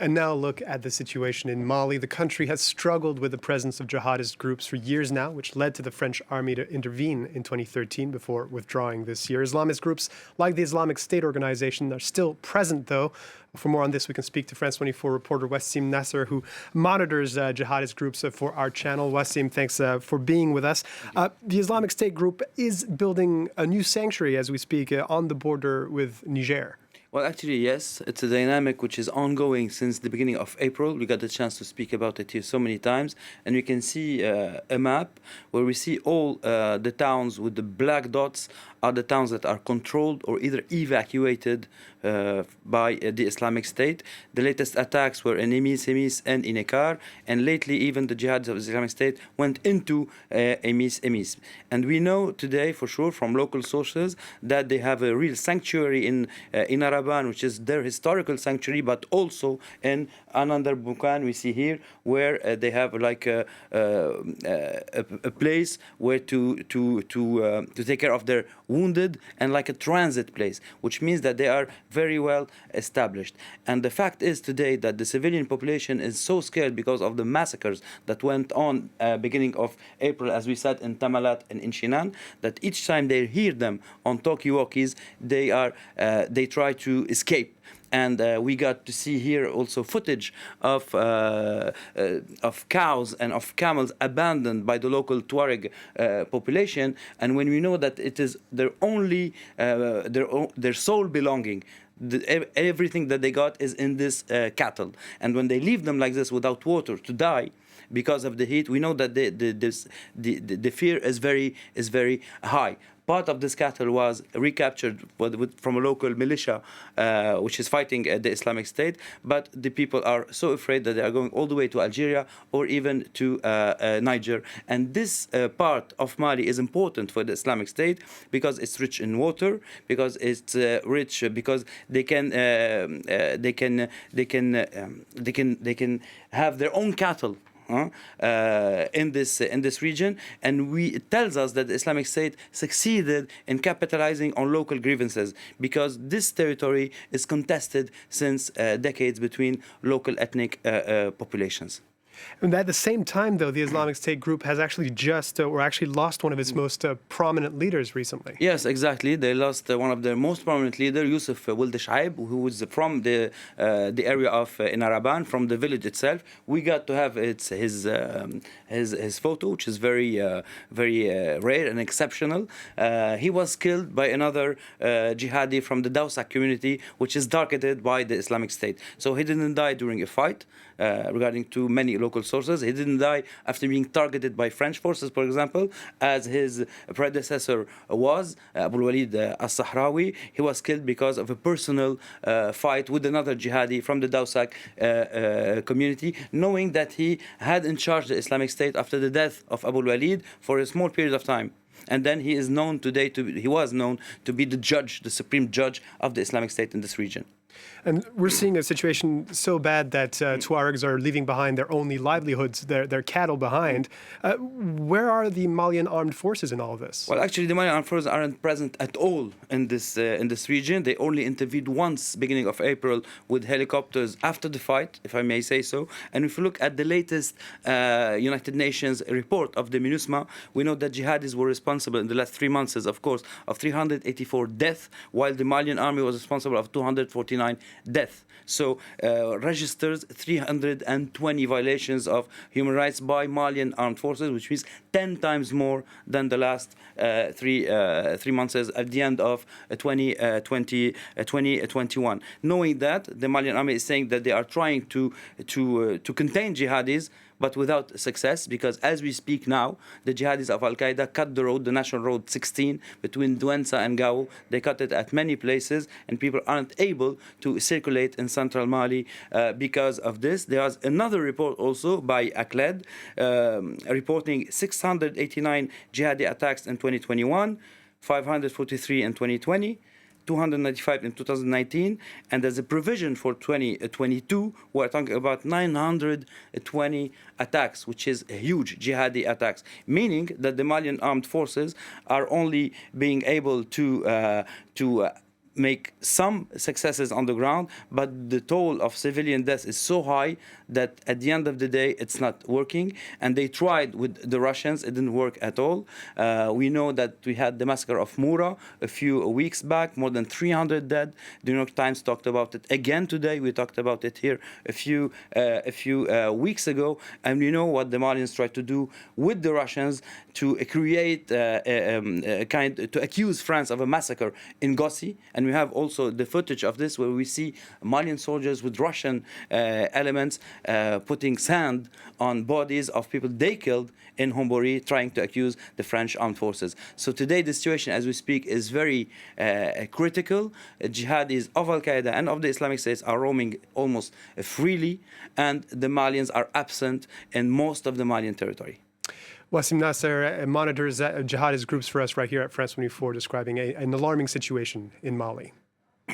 And now look at the situation in Mali. The country has struggled with the presence of jihadist groups for years now, which led to the French army to intervene in 2013 before withdrawing this year. Islamist groups like the Islamic State organization are still present, though. For more on this, we can speak to France 24 reporter Wassim Nasr, who monitors jihadist groups for our channel. Wassim, thanks for being with us. The Islamic State group is building a new sanctuary as we speak on the border with Niger. Well, actually, yes. It's a dynamic which is ongoing since the beginning of April. We got the chance to speak about it here so many times. And you can see a map where we see all the towns with the black dots are the towns that are controlled or either evacuated by the Islamic State. The latest attacks were in Emis, and in Ekar. And lately, even the Jihadists of the Islamic State went into Emis. And we know today, for sure, from local sources, that they have a real sanctuary in Araban, which is their historical sanctuary, but also in another Bukan we see here, where they have like a place where to take care of their wounded and like a transit place, which means that they are very well established. And the fact is today that the civilian population is so scared because of the massacres that went on beginning of April, as we said, in Tamalat and in Shinan, that each time they hear them on talkie-walkies, they try to escape. And we got to see here also footage of cows and of camels abandoned by the local Tuareg population. And when we know that it is their only, their sole belonging, everything that they got is in this cattle. And when they leave them like this without water to die because of the heat, we know that the fear is very high. Part of this cattle was recaptured from a local militia, which is fighting the Islamic State. But the people are so afraid that they are going all the way to Algeria or even to Niger. And this part of Mali is important for the Islamic State because it's rich in water, because it's rich, because they can have their own cattle. In this region, and it tells us that the Islamic State succeeded in capitalizing on local grievances because this territory is contested since decades between local ethnic populations. And at the same time, though, the Islamic State group has actually lost one of its most prominent leaders recently. Yes, exactly. They lost one of their most prominent leaders, Yusuf Wuld Shaib, who was from the area of in Araban, from the village itself. We got to have his photo, which is very rare and exceptional. He was killed by another jihadi from the Dawsak community, which is targeted by the Islamic State. So he didn't die during a fight. Regarding to many local sources, he didn't die after being targeted by French forces, for example, as his predecessor was, Abu Walid al-Sahrawi. He was killed because of a personal fight with another jihadi from the Dawsak community, knowing that he had in charge the Islamic State after the death of Abu Walid for a small period of time. And then he was known to be the judge, the supreme judge of the Islamic State in this region. And we're seeing a situation so bad that Tuaregs are leaving behind their only livelihoods, their cattle behind. Where are the Malian armed forces in all of this? Well, actually, the Malian armed forces aren't present at all in this region. They only intervened once, beginning of April, with helicopters after the fight, if I may say so. And if you look at the latest United Nations report of the MINUSMA, we know that jihadis were responsible in the last 3 months, of course, of 384 deaths, while the Malian army was responsible of 249 deaths. So registers 320 violations of human rights by Malian armed forces, which means 10 times more than the last 3 months at the end of 2021. Knowing that, the Malian army is saying that they are trying to contain jihadis, but without success, because as we speak now, the jihadis of Al-Qaeda cut the road, the National Road 16, between Douenza and Gao. They cut it at many places, and people aren't able to circulate in central Mali because of this. There was another report also by ACLED reporting 689 jihadi attacks in 2021, 543 in 2020, 295 in 2019, and there's a provision for 2022. We're talking about 920 attacks, which is huge jihadi attacks, meaning that the Malian armed forces are only being able to make some successes on the ground, but the toll of civilian deaths is so high that at the end of the day, it's not working. And they tried with the Russians, it didn't work at all. We know that we had the massacre of Mura a few weeks back, more than 300 dead. The New York Times talked about it again today. We talked about it here a few weeks ago. And we know what the Malians tried to do with the Russians to create to accuse France of a massacre in Gossi. And we have also the footage of this where we see Malian soldiers with Russian elements putting sand on bodies of people they killed in Hombori, trying to accuse the French armed forces. So today the situation as we speak is very critical. Jihadis of Al-Qaeda and of the Islamic States are roaming almost freely, and the Malians are absent in most of the Malian territory. Wassim Nasr monitors jihadist groups for us right here at France 24, describing an alarming situation in Mali.